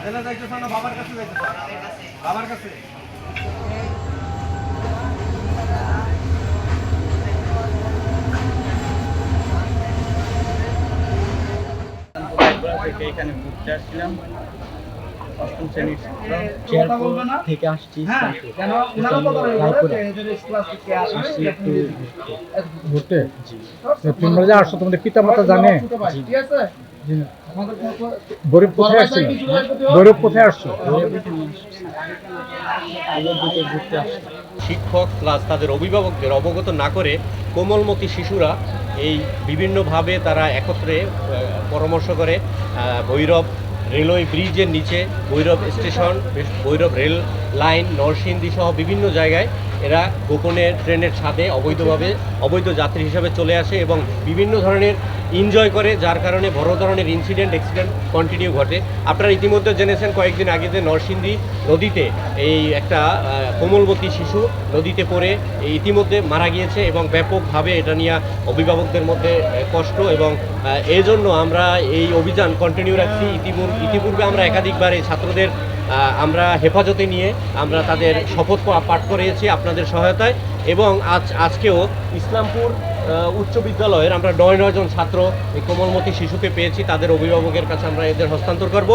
এলা যাইতেছ না বাবার কাছে যাইতেছ? বাবার কাছে। এখানে ঘুরতে আসছিলাম, অষ্টম শ্রেণীর চেয়ারপুর থেকে আসছি আসছি একটু ঘুরতে। তোমরা যে আসছো তোমাদের পিতা মাতা জানে? গরিব কোথায় আসছিল? গরিব কোথায় আসছো? ঘুরতে আসছি। শিক্ষক প্লাস তাদের অভিভাবকদের অবগত না করে কোমলমতি শিশুরা এই বিভিন্নভাবে তারা একত্রে পরামর্শ করে ভৈরব রেলওয়ে ব্রিজের নিচে, Bhairab station, Bhairab rail line, Narsingdi সহ বিভিন্ন জায়গায় এরা গোপনে ট্রেনের ছাদে অবৈধভাবে অবৈধ যাত্রী হিসাবে চলে আসে এবং বিভিন্ন ধরনের এনজয় করে, যার কারণে বড় ধরনের অ্যাক্সিডেন্ট কন্টিনিউ ঘটে। আপনারা ইতিমধ্যে জেনেছেন কয়েকদিন আগে যে নরসিংদী নদীতে এই একটা কোমলবতী শিশু নদীতে পড়ে ইতিমধ্যে মারা গিয়েছে এবং ব্যাপকভাবে এটা নিয়ে অভিভাবকদের মধ্যে কষ্ট এবং এই জন্য আমরা এই অভিযান কন্টিনিউ রাখছি। ইতিপূর্বে আমরা একাধিকবার এই ছাত্রদের আমরা হেফাজতে নিয়ে আমরা তাদের শপথ পাঠ করিয়েছি আপনাদের সহায়তায় এবং আজকেও ইসলামপুর উচ্চ বিদ্যালয়ের আমরা 9 জন ছাত্র এই কোমলমতি শিশুকে পেয়েছি, তাদের অভিভাবকের কাছে আমরা এদের হস্তান্তর করব।